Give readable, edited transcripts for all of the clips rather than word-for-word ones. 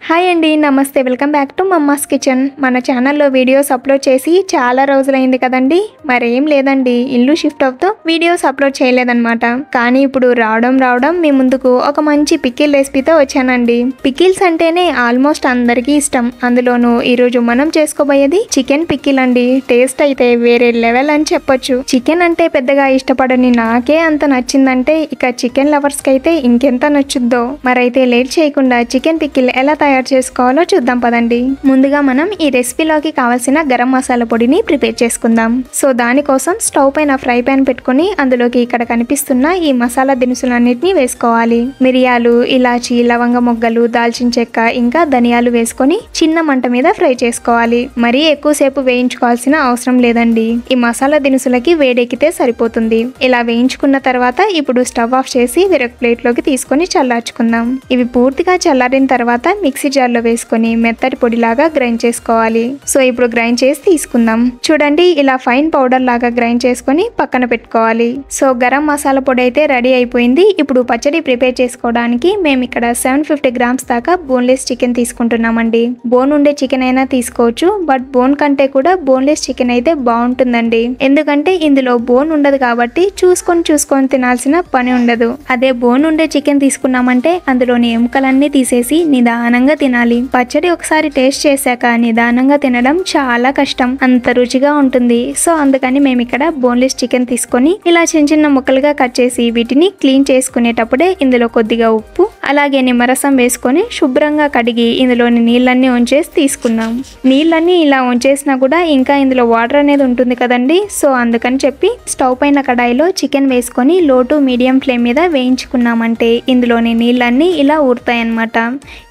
Hi అండి, నమస్తే. Welcome back to mama's kitchen. మన ఛానల్లో వీడియోస్ అప్లోడ్ చేసి చాలా రోజులైంది కదండి. మరేం లేదండి, ఇల్లు షిఫ్ట్ అవుతూ వీడియోస్ అప్లోడ్ చేయలేదన్నమాట. కానీ ఇప్పుడు రావడం మీ ముందుకు ఒక మంచి పికిల్ రెసిపీతో వచ్చానండి. పికిల్స్ అంటేనే ఆల్మోస్ట్ అందరికీ ఇష్టం. అందులోనూ ఈరోజు మనం చేసుకోబోయేది చికెన్ పికిల్ అండి. టేస్ట్ అయితే వేరే లెవెల్ అని చెప్పొచ్చు. చికెన్ అంటే పెద్దగా ఇష్టపడని నాకే అంత నచ్చిందంటే ఇక చికెన్ లవర్స్కి అయితే ఇంకెంత నచ్చుద్దో. మరైతే లేట్ చేయకుండా చికెన్ పికిల్ ఎలా తయారు చేసుకోవాలో చూద్దాం పదండి. ముందుగా మనం ఈ రెసిపీలోకి కావాల్సిన గరం మసాలా పొడిని ప్రిపేర్ చేసుకుందాం. సో దానికోసం స్టవ్ పైన ఫ్రై పాన్ పెట్టుకుని అందులోకి ఇక్కడ కనిపిస్తున్న ఈ మసాలా దినుసులన్నిటిని వేసుకోవాలి. మిరియాలు, ఇలాచి, లవంగ మొగ్గలు, దాల్చిన చెక్క ఇంకా ధనియాలు వేసుకొని చిన్న మంట మీద ఫ్రై చేసుకోవాలి. మరీ ఎక్కువసేపు వేయించుకోవాల్సిన అవసరం లేదండి. ఈ మసాలా దినుసులకి వేడెక్కితే సరిపోతుంది. ఇలా వేయించుకున్న తర్వాత ఇప్పుడు స్టవ్ ఆఫ్ చేసి వేరొక ప్లేట్ లోకి తీసుకొని చల్లార్చుకుందాం. ఇవి పూర్తిగా చల్లారిన తర్వాత మిక్సీ జార్లో వేసుకొని మెత్తటి పొడిలాగా గ్రైండ్ చేసుకోవాలి. సో ఇప్పుడు గ్రైండ్ చేసి తీసుకుందాం. చూడండి, ఇలా ఫైన్ పౌడర్ లాగా గ్రైండ్ చేసుకొని పక్కన పెట్టుకోవాలి. సో గరం మసాలా పొడి అయితే రెడీ అయిపోయింది. ఇప్పుడు పచ్చడి ప్రిపేర్ చేసుకోవడానికి మేము ఇక్కడ 750 గ్రామ్స్ దాకా బోన్లెస్ చికెన్ తీసుకుంటున్నామండి. బోన్ ఉండే చికెన్ అయినా తీసుకోవచ్చు, బట్ బోన్ కంటే కూడా బోన్లెస్ చికెన్ అయితే బాగుంటుందండి. ఎందుకంటే ఇందులో బోన్ ఉండదు కాబట్టి చూసుకొని తినాల్సిన పని ఉండదు. అదే బోన్ ఉండే చికెన్ తీసుకున్నామంటే అందులోని ఎముకలన్నీ తీసేసి నిదానంగా తినాలి. పచ్చడి ఒకసారి టేస్ట్ చేశాక నిదానంగా తినడం చాలా కష్టం. అంత రుచిగా ఉంటుంది. సో అందుకని మేము ఇక్కడ బోన్లెస్ చికెన్ తీసుకొని ఇలా చిన్న ముక్కలుగా కట్ చేసి వీటిని క్లీన్ చేసుకునేటప్పుడే ఇందులో కొద్దిగా ఉప్పు అలాగే నిమ్మరసం వేసుకొని శుభ్రంగా కడిగి ఇందులోని నీళ్ళన్నీ ఉంచేసి తీసుకున్నాం. నీళ్ళన్నీ ఇలా ఉంచేసినా కూడా ఇంకా ఇందులో వాటర్ అనేది ఉంటుంది కదండి. సో అందుకని చెప్పి స్టవ్ పైన కడాయిలో చికెన్ వేసుకొని లో టు మీడియం ఫ్లేమ్ మీద వేయించుకున్నామంటే ఇందులోని నీళ్ళన్నీ ఇలా ఊరుతాయన్నమాట.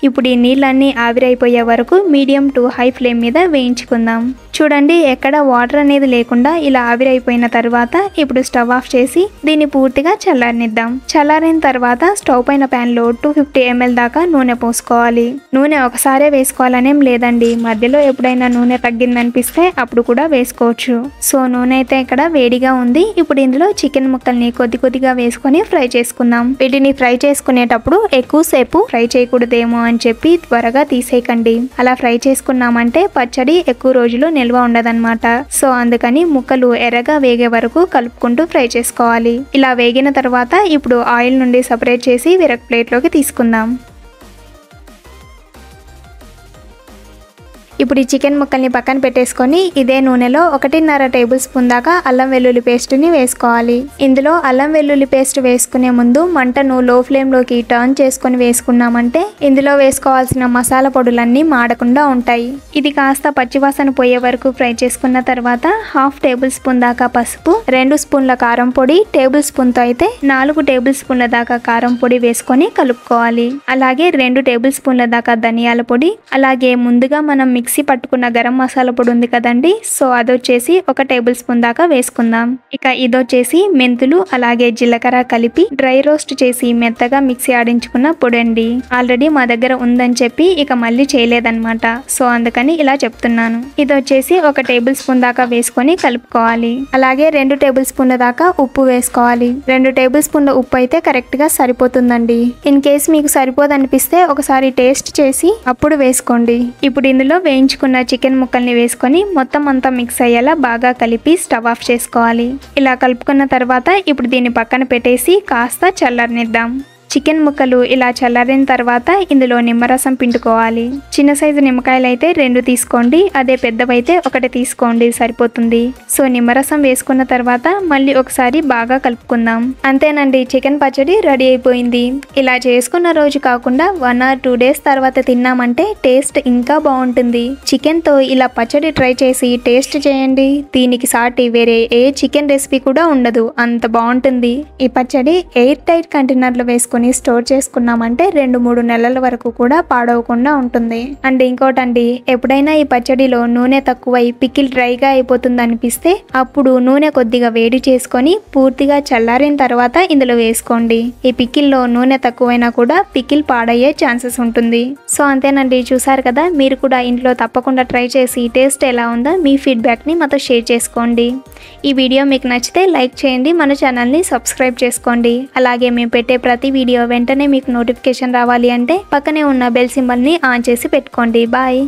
ఇప్పుడు ఈ నీళ్ళన్నీ ఆవిరైపోయే వరకు మీడియం టు హై ఫ్లేమ్ మీద వేయించుకుందాం. చూడండి, ఎక్కడ వాటర్ అనేది లేకుండా ఇలా ఆవిరైపోయిన తర్వాత ఇప్పుడు స్టవ్ ఆఫ్ చేసి దీన్ని పూర్తిగా చల్లారనిద్దాం. చల్లారిన తర్వాత స్టవ్ పైన ప్యాన్ లో 250 ml దాకా నూనె పోసుకోవాలి. నూనె ఒకసారే వేసుకోవాలనేం లేదండి. మధ్యలో ఎప్పుడైనా నూనె తగ్గిందనిపిస్తే అప్పుడు కూడా వేసుకోవచ్చు. సో నూనె అయితే ఇక్కడ వేడిగా ఉంది. ఇప్పుడు ఇందులో చికెన్ ముక్కల్ని కొద్దిగా వేసుకొని ఫ్రై చేసుకుందాం. వీటిని ఫ్రై చేసుకునేటప్పుడు ఎక్కువసేపు ఫ్రై చేయకూడదేమో అని చెప్పి త్వరగా తీసేయకండి. అలా ఫ్రై చేసుకున్నామంటే పచ్చడి ఎక్కువ రోజులు నిల్వ ఉండదన్నమాట. సో అందుకని ముక్కలు ఎర్రగా వేగే వరకు కలుపుకుంటూ ఫ్రై చేసుకోవాలి. ఇలా వేగిన తర్వాత ఇప్పుడు ఆయిల్ నుండి సపరేట్ చేసి వేరొక ప్లేట్ లోకి తీసుకుందాం. ఇప్పుడు ఈ చికెన్ ముక్కల్ని పక్కన పెట్టేసుకొని ఇదే నూనెలో 1.5 టేబుల్ స్పూన్ దాకా అల్లం వెల్లుల్లి పేస్ట్ని వేసుకోవాలి. ఇందులో అల్లం వెల్లుల్లి పేస్ట్ వేసుకునే ముందు మంటను లో ఫ్లేమ్ లోకి టర్న్ చేసుకొని వేసుకున్నామంటే ఇందులో వేసుకోవాల్సిన మసాలా పొడులన్నీ మాడకుండా ఉంటాయి. ఇది కాస్త పచ్చివాసన పోయే వరకు ఫ్రై చేసుకున్న తర్వాత 1/2 టేబుల్ స్పూన్ దాకా పసుపు, 2 స్పూన్ల కారం పొడి, టేబుల్ స్పూన్ తో అయితే 4 టేబుల్ స్పూన్ల దాకా కారం పొడి వేసుకొని కలుపుకోవాలి. అలాగే 2 టేబుల్ స్పూన్ల దాకా ధనియాల పొడి, అలాగే ముందుగా మనం మిక్సీ పట్టుకున్న గరం మసాలా పొడి ఉంది కదండి. సో అదొచ్చేసి 1 టేబుల్ స్పూన్ దాకా వేసుకుందాం. ఇక ఇదొచ్చేసి మెంతులు అలాగే జీలకర్ర కలిపి డ్రై రోస్ట్ చేసి మెత్తగా మిక్సీ ఆడించుకున్న పొడి అండి. ఆల్రెడీ మా దగ్గర ఉందని చెప్పి ఇక మళ్ళీ చేయలేదన్నమాట. సో అందుకని ఇలా చెప్తున్నాను. ఇదొచ్చేసి 1 టేబుల్ స్పూన్ దాకా వేసుకొని కలుపుకోవాలి. అలాగే 2 టేబుల్ స్పూన్ల దాకా ఉప్పు వేసుకోవాలి. 2 టేబుల్ స్పూన్ల ఉప్పు అయితే కరెక్ట్ గా సరిపోతుందండి. ఇన్ కేస్ మీకు సరిపోదనిపిస్తే ఒకసారి టేస్ట్ చేసి అప్పుడు వేసుకోండి. ఇప్పుడు ఇందులో వేయించుకున్న చికెన్ ముక్కల్ని వేసుకొని మొత్తం అంతా మిక్స్ అయ్యేలా బాగా కలిపి స్టవ్ ఆఫ్ చేసుకోవాలి. ఇలా కలుపుకున్న తర్వాత ఇప్పుడు దీన్ని పక్కన పెట్టేసి కాస్త చల్లారనిద్దాం. చికెన్ ముక్కలు ఇలా చల్లారిన తర్వాత ఇందులో నిమ్మరసం పిండుకోవాలి. చిన్న సైజు నిమ్మకాయలు అయితే 2 తీసుకోండి, అదే పెద్దవైతే 1 తీసుకోండి, సరిపోతుంది. సో నిమ్మరసం వేసుకున్న తర్వాత మళ్ళీ ఒకసారి బాగా కలుపుకుందాం. అంతేనండి, చికెన్ పచ్చడి రెడీ అయిపోయింది. ఇలా చేసుకున్న రోజు కాకుండా 1 or 2 days తర్వాత తిన్నామంటే టేస్ట్ ఇంకా బాగుంటుంది. చికెన్ తో ఇలా పచ్చడి ట్రై చేసి టేస్ట్ చేయండి. దీనికి సాటి వేరే ఏ చికెన్ రెసిపీ కూడా ఉండదు, అంత బాగుంటుంది. ఈ పచ్చడి ఎయిర్ టైట్ కంటైనర్లో వేసుకుని స్టోర్ చేసుకున్నామంటే 2-3 నెలల వరకు కూడా పాడవకుండా ఉంటుంది. అండ్ ఇంకోటండి, ఎప్పుడైనా ఈ పచ్చడిలో నూనె తక్కువై పికిల్ డ్రైగా అయిపోతుంది అనిపిస్తే అప్పుడు నూనె కొద్దిగా వేడి చేసుకొని పూర్తిగా చల్లారిన తర్వాత ఇందులో వేసుకోండి. ఈ పికిల్లో నూనె తక్కువైనా కూడా పికిల్ పాడయ్యే ఛాన్సెస్ ఉంటుంది. సో అంతేనండి, చూసారు కదా. మీరు కూడా ఇంట్లో తప్పకుండా ట్రై చేసి టేస్ట్ ఎలా ఉందో మీ ఫీడ్బ్యాక్ని మాతో షేర్ చేసుకోండి. ఈ వీడియో మీకు నచ్చితే లైక్ చేయండి, మన ఛానల్ని సబ్స్క్రైబ్ చేసుకోండి. అలాగే మేము పెట్టే ప్రతి వీడియో వీడియో వెంటనే మీకు నోటిఫికేషన్ రావాలి అంటే పక్కనే ఉన్న బెల్ సింబల్ని ఆన్ చేసి పెట్టుకోండి. బాయ్.